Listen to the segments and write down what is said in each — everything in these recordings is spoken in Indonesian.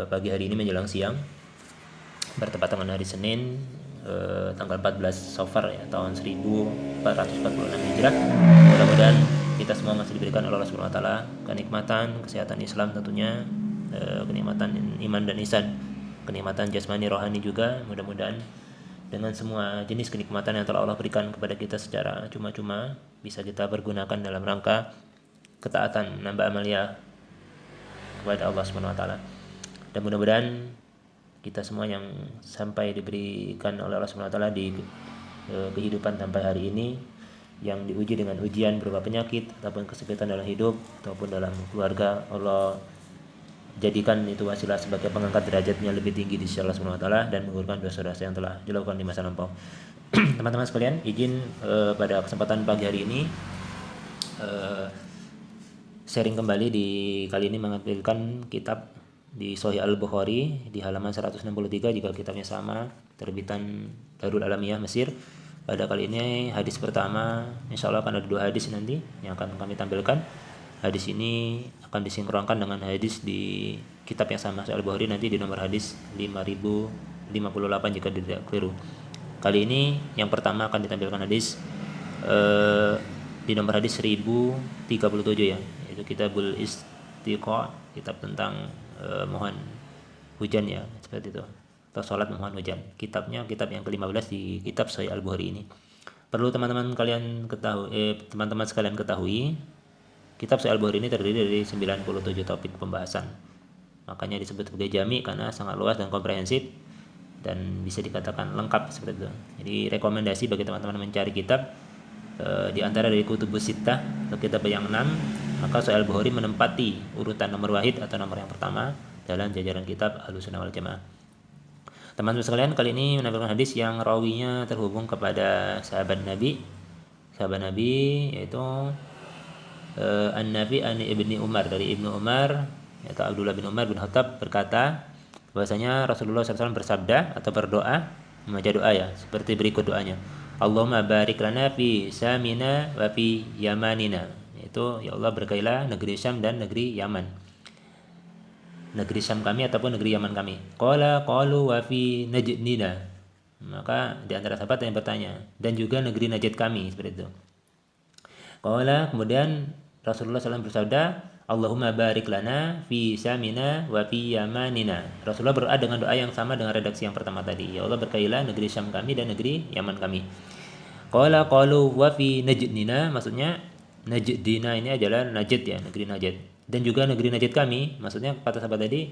pagi hari ini menjelang siang, bertepatan dengan hari Senin tanggal 14 Safar ya, tahun 1446 Hijrah. Mudah-mudahan kita semua masih diberikan oleh Allah Subhanahu wa taala kenikmatan, kesehatan Islam tentunya, kenikmatan iman dan ihsan, kenikmatan jasmani rohani juga. Mudah-mudahan dengan semua jenis kenikmatan yang telah Allah berikan kepada kita secara cuma-cuma bisa kita pergunakan dalam rangka ketaatan, menambah amalia kepada Allah Subhanahu wa taala. Dan mudah-mudahan kita semua yang sampai diberikan oleh Allah Subhanahu wa taala di kehidupan sampai hari ini, yang diuji dengan ujian berupa penyakit ataupun kesulitan dalam hidup ataupun dalam keluarga, Allah jadikan itu wasilah sebagai pengangkat derajatnya lebih tinggi di sisi Allah Subhanahu wa taala dan menggugurkan dosa-dosa yang telah dilakukan di masa lampau. Teman-teman sekalian, izin pada kesempatan pagi hari ini sharing kembali. Di kali ini mengambilkan kitab di Sahih Al-Bukhari di halaman 163, jika kitabnya sama, terbitan Darul Alamiyah Mesir. Pada kali ini hadis pertama, insya Allah akan ada 2 hadis nanti yang akan kami tampilkan. Hadis ini akan disinkronkan dengan hadis di kitab yang sama Sahih Al-Bukhari nanti di nomor hadis 5058 jika tidak keliru. Kali ini yang pertama akan ditampilkan hadis di nomor hadis 1037 ya, yaitu Kitabul Istiqa, kitab tentang mohon hujan ya, seperti itu, atau sholat mohon hujan. Kitabnya kitab yang ke-15 di kitab Sahih Al-Bukhari ini. Perlu teman-teman sekalian ketahui, kitab Sahih Al-Bukhari ini terdiri dari 97 topik pembahasan. Makanya disebut sebagai jami karena sangat luas dan komprehensif dan bisa dikatakan lengkap seperti itu. Jadi rekomendasi bagi teman-teman mencari kitab di antara dari Kutubus Sittah atau kitab yang 6, maka Sahih Al-Bukhari menempati urutan nomor wahid atau nomor yang pertama dalam jajaran kitab Ahlussunnah wal Jamaah. Teman-teman sekalian, kali ini menampilkan hadis yang rawinya terhubung kepada sahabat Nabi yaitu An-Nafi an Ibni Umar, dari Ibnu Umar yaitu Abdullah bin Umar bin Khattab berkata bahwasanya Rasulullah SAW bersabda atau berdoa, membaca doa ya, seperti berikut doanya: Allahumma barik lana fi Samina wa fi Yamanina, yaitu ya Allah berkailah negeri Syam dan negeri Yaman, negeri Syam kami ataupun negeri Yaman kami. Qalu wa fi Najdina, maka di antara sahabat yang bertanya, dan juga negeri Najd kami, seperti itu. Kemudian Rasulullah SAW bersabda, Allahumma barik lana fi Samina wa fi Yamanina. Rasulullah berdoa dengan doa yang sama dengan redaksi yang pertama tadi, ya Allah berkailah negeri Syam kami dan negeri Yaman kami. Qalu wa fi Najdina, maksudnya Najdina ini adalah Najd ya, negeri Najd, dan juga negeri Najd kami, maksudnya kata sahabat tadi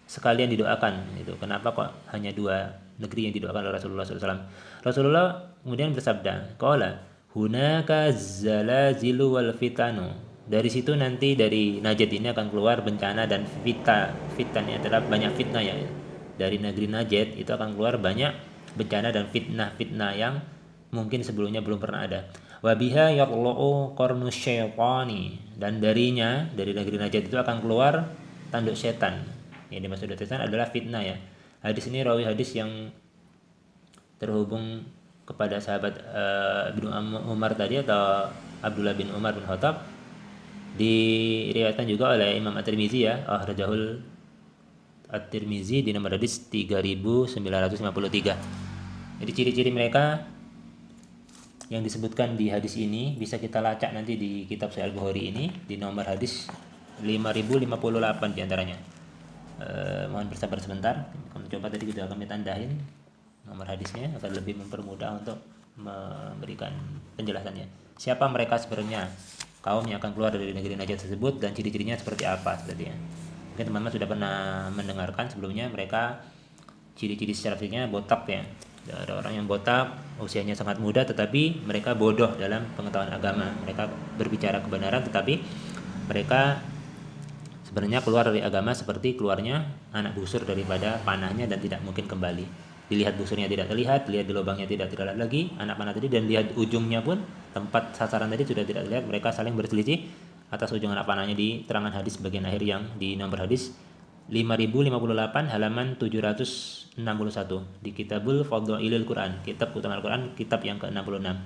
sekalian didoakan itu. Kenapa kok hanya 2 negeri yang didoakan oleh Rasulullah SAW? Rasulullah kemudian bersabda, qala hunaka zalazilu wal fitanu, dari situ nanti dari Najd ini akan keluar bencana dan fitan ini adalah banyak fitnah ya. Dari negeri Najd itu akan keluar banyak bencana dan fitnah yang mungkin sebelumnya belum pernah ada. Wa biha yaqla'u qarnu syaitani, dan dari negeri Najd itu akan keluar tanduk setan. Yang dimaksud setan adalah fitnah ya. Hadis ini rawi hadis yang terhubung kepada sahabat Ibnu Umar tadi atau Abdullah bin Umar bin Khattab, diriwayatkan juga oleh Imam At-Tirmizi ya, Akhrajahul At-Tirmizi di nomor hadis 3953. Jadi ciri-ciri mereka yang disebutkan di hadis ini bisa kita lacak nanti di kitab Sahih Al-Bukhari ini di nomor hadis 5058 diantaranya. Mohon bersabar sebentar, kami coba tadi kita akan tandain nomor hadisnya agar lebih mempermudah untuk memberikan penjelasannya. Siapa mereka sebenarnya, kaum yang akan keluar dari negeri Najd tersebut, dan ciri-cirinya seperti apa sepertinya. Mungkin teman-teman sudah pernah mendengarkan sebelumnya. Mereka ciri-ciri secara fisiknya botak ya. Ada orang yang botak, usianya sangat muda, tetapi mereka bodoh dalam pengetahuan agama. Mereka berbicara kebenaran, tetapi mereka sebenarnya keluar dari agama seperti keluarnya anak busur daripada panahnya dan tidak mungkin kembali. Dilihat busurnya tidak terlihat, lihat di lubangnya tidak terlihat lagi anak panah tadi, dan lihat ujungnya pun tempat sasaran tadi sudah tidak terlihat. Mereka saling berselisih atas ujung anak panahnya di terangan hadis bagian akhir yang di nomor hadis 5058 halaman 761 di Kitabul Fadhailul Quran, kitab utama Al-Quran, kitab yang ke-66.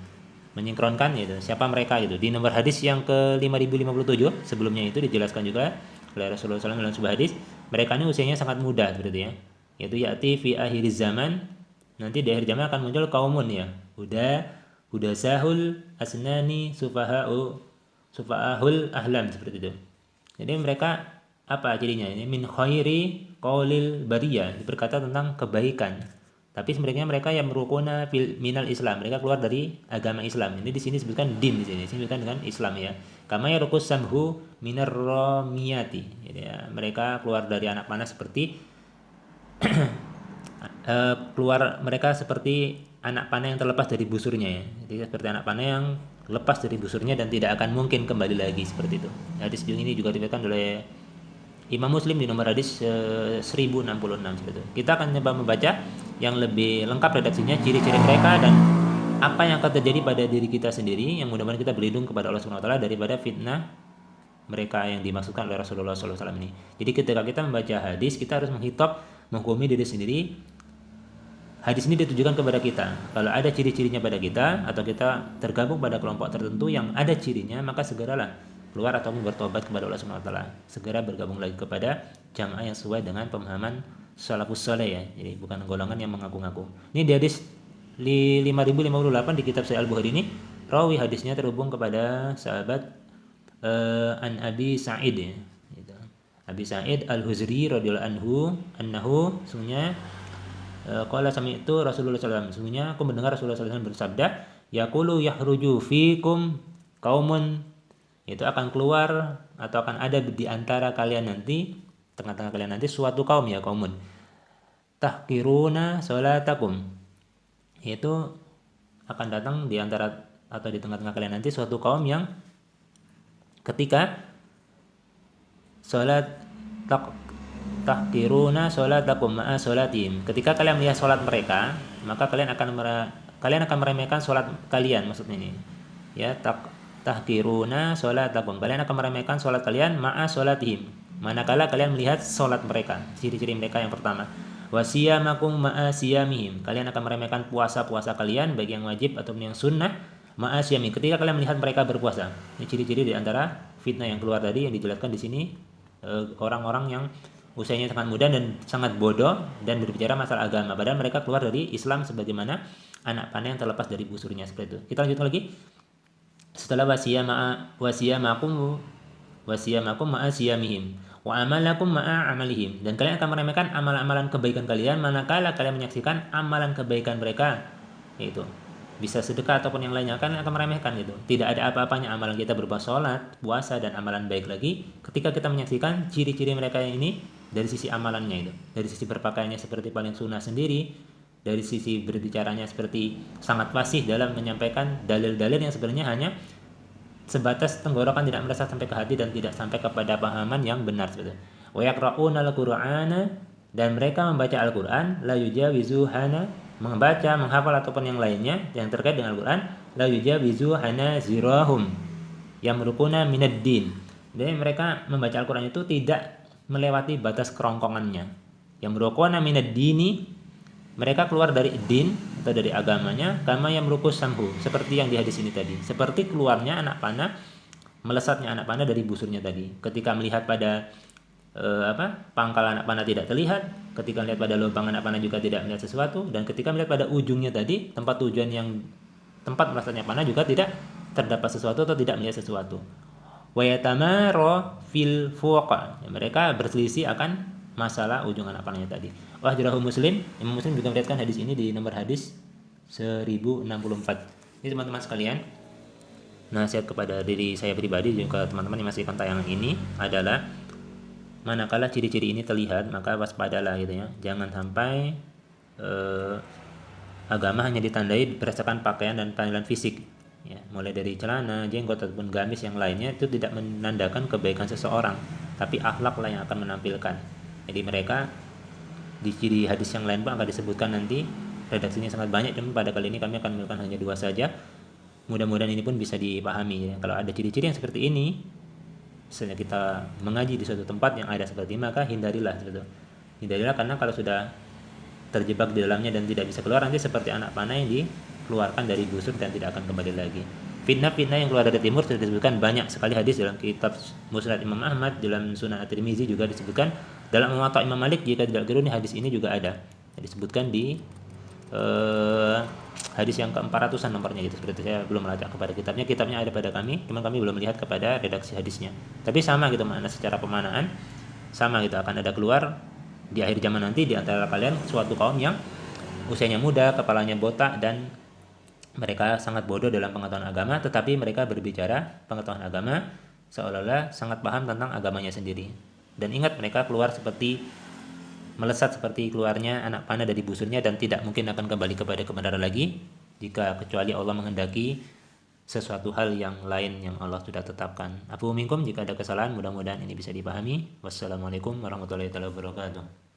Menyingkronkan gitu, siapa mereka gitu. Di nomor hadis yang ke 5057 sebelumnya itu dijelaskan juga oleh Rasulullah SAW dalam sebuah hadis, mereka ini usianya sangat muda seperti itu ya. Yaitu ya'ti fi akhiriz zaman, nanti di akhir zaman akan muncul kaumun ya. Hudasahul asnani sufahul ahlam seperti itu. Jadi mereka apa cirinya? Ini min khairi qaulil bariyah, berkata tentang kebaikan. Tapi sebenarnya mereka yang merukuna minal Islam, mereka keluar dari agama Islam. Ini di sini disebutkan din, di sini disebutkan dengan Islam ya. Kama yarukus samhu minar ramiyati. Jadi ya, mereka keluar dari anak panah seperti keluar mereka seperti anak panah yang terlepas dari busurnya ya. Jadi seperti anak panah yang lepas dari busurnya dan tidak akan mungkin kembali lagi seperti itu. Hadis ini juga diriwayatkan oleh Imam Muslim di nomor hadis 1066 seperti itu. Kita akan coba membaca yang lebih lengkap redaksinya, ciri-ciri mereka dan apa yang akan terjadi pada diri kita sendiri, yang mudah-mudahan kita berlindung kepada Allah Subhanahu wa taala daripada fitnah mereka yang dimaksudkan oleh Rasulullah SAW ini. Jadi ketika kita membaca hadis, kita harus menghitop, menghukumi diri sendiri. Hadis ini ditujukan kepada kita. Kalau ada ciri-cirinya pada kita atau kita tergabung pada kelompok tertentu yang ada cirinya, maka segeralah keluar atau bertobat kepada Allah Subhanahu wa taala. Segera bergabung lagi kepada jamaah yang sesuai dengan pemahaman salafus saleh ya. Jadi bukan golongan yang mengaku-ngaku. Ini di hadis 5058 di kitab Sahih Al-Bukhari ini, rawi hadisnya terhubung kepada sahabat an Abi Sa'id ya. Gitu. Abi Sa'id Al-Huzri radhiyallahu anhu sungguhnya qala sami'tu Rasulullah sallallahu alaihi wasallam, sungguhnya aku mendengar Rasulullah sallallahu alaihi wasallam bersabda, yaqulu yahruju fikum qaumun, itu akan keluar atau akan ada di antara kalian nanti, tengah-tengah kalian nanti suatu kaum ya, kaumun tahqiruna salatakum, itu akan datang di antara atau di tengah-tengah kalian nanti suatu kaum yang ketika salat tahqiruna salatakum ma'a salatihim, ketika kalian melihat salat mereka, maka kalian akan meremehkan salat kalian, maksudnya ini ya, tahqiruna salatakum, kalian akan meremehkan salat kalian ma'a salatihim, manakala kalian melihat salat mereka. Ciri-ciri mereka yang pertama, wasiyamakum ma'a siyamihim, kalian akan meremehkan puasa-puasa kalian baik yang wajib ataupun yang sunnah, ma'a siyamihim, ketika kalian melihat mereka berpuasa. Ini ciri-ciri di antara fitnah yang keluar tadi yang dijelaskan di sini. Orang-orang yang usianya sangat muda dan sangat bodoh dan berbicara masalah agama, padahal mereka keluar dari Islam sebagaimana anak panah yang terlepas dari busurnya seperti itu. Kita lanjutkan lagi. Setelah wasiyamakum ma'a siyamihim wa amalakum ma'a amalihim, dan kalian akan meremehkan amalan-amalan kebaikan kalian manakala kalian menyaksikan amalan kebaikan mereka, yaitu bisa sedekah ataupun yang lainnya, kalian akan meremehkan itu. Tidak ada apa-apanya amalan kita berupa sholat, puasa dan amalan baik lagi ketika kita menyaksikan ciri-ciri mereka yang ini dari sisi amalannya itu, dari sisi berpakaiannya seperti paling sunnah sendiri, dari sisi berbicaranya seperti sangat fasih dalam menyampaikan dalil-dalil yang sebenarnya hanya sebatas tenggorokan, tidak merasa sampai ke hati dan tidak sampai kepada pahaman yang benar seperti itu. Wa yaqra'una al-Qur'ana, dan mereka membaca Al-Qur'an, la yujawizuhana, membaca, menghafal ataupun yang lainnya yang terkait dengan Al-Qur'an, la yujawizuhana zirahum yamrukuna minad din. Jadi mereka membaca Al-Qur'an itu tidak melewati batas kerongkongannya. Yamrukuna minad dini, mereka keluar dari din atau dari agamanya, kama yamrukus samhu, seperti yang di hadis ini tadi, seperti keluarnya anak panah, melesatnya anak panah dari busurnya tadi. Ketika melihat pada pangkal anak panah tidak terlihat, ketika melihat pada lubang anak panah juga tidak melihat sesuatu, dan ketika melihat pada ujungnya tadi, tempat tujuan yang tempat melesatnya panah juga tidak terdapat sesuatu atau tidak melihat sesuatu. Wa yatamara fil fuqa, mereka berselisih akan masalah ujung anak panahnya tadi. Wahjurahu Muslim, Imam Muslim juga meriwayatkan hadis ini di nomor hadis 1064. Ini teman-teman sekalian, nasihat kepada diri saya pribadi juga teman-teman yang masih ikut tayangan ini adalah, manakala ciri-ciri ini terlihat, maka waspadalah gitu ya. Jangan sampai agama hanya ditandai berdasarkan pakaian dan penampilan fisik ya, mulai dari celana, jenggot ataupun gamis yang lainnya, itu tidak menandakan kebaikan seseorang, tapi akhlaklah yang akan menampilkan. Jadi mereka di ciri hadis yang lain pun akan disebutkan nanti, redaksinya sangat banyak, namun pada kali ini kami akan menunjukkan hanya 2 saja. Mudah-mudahan ini pun bisa dipahami ya. Kalau ada ciri-ciri yang seperti ini, misalnya kita mengaji di suatu tempat yang ada seperti ini, maka hindarilah gitu. Hindarilah, karena kalau sudah terjebak di dalamnya dan tidak bisa keluar, nanti seperti anak panah yang dikeluarkan dari busur dan tidak akan kembali lagi. Fitnah-fitnah yang keluar dari timur sudah disebutkan banyak sekali hadis dalam kitab Musnad Imam Ahmad, dalam Sunan At-Tirmizi juga disebutkan, dalam Muwatta Imam Malik jika tidak keliru nih hadis ini juga ada. Disebutkan di hadis yang ke-400-an nomornya gitu. Seperti saya belum melacak kepada kitabnya ada pada kami, cuma kami belum melihat kepada redaksi hadisnya. Tapi sama gitu makna secara pemanaan, sama gitu, akan ada keluar di akhir zaman nanti di antara kalian suatu kaum yang usianya muda, kepalanya botak, dan mereka sangat bodoh dalam pengetahuan agama, tetapi mereka berbicara pengetahuan agama seolah-olah sangat paham tentang agamanya sendiri. Dan ingat, mereka keluar seperti melesat seperti keluarnya anak panah dari busurnya, dan tidak mungkin akan kembali kepada kebenaran lagi jika kecuali Allah menghendaki sesuatu hal yang lain yang Allah sudah tetapkan. Afu minkum, jika ada kesalahan mudah-mudahan ini bisa dipahami. Wassalamualaikum warahmatullahi wabarakatuh.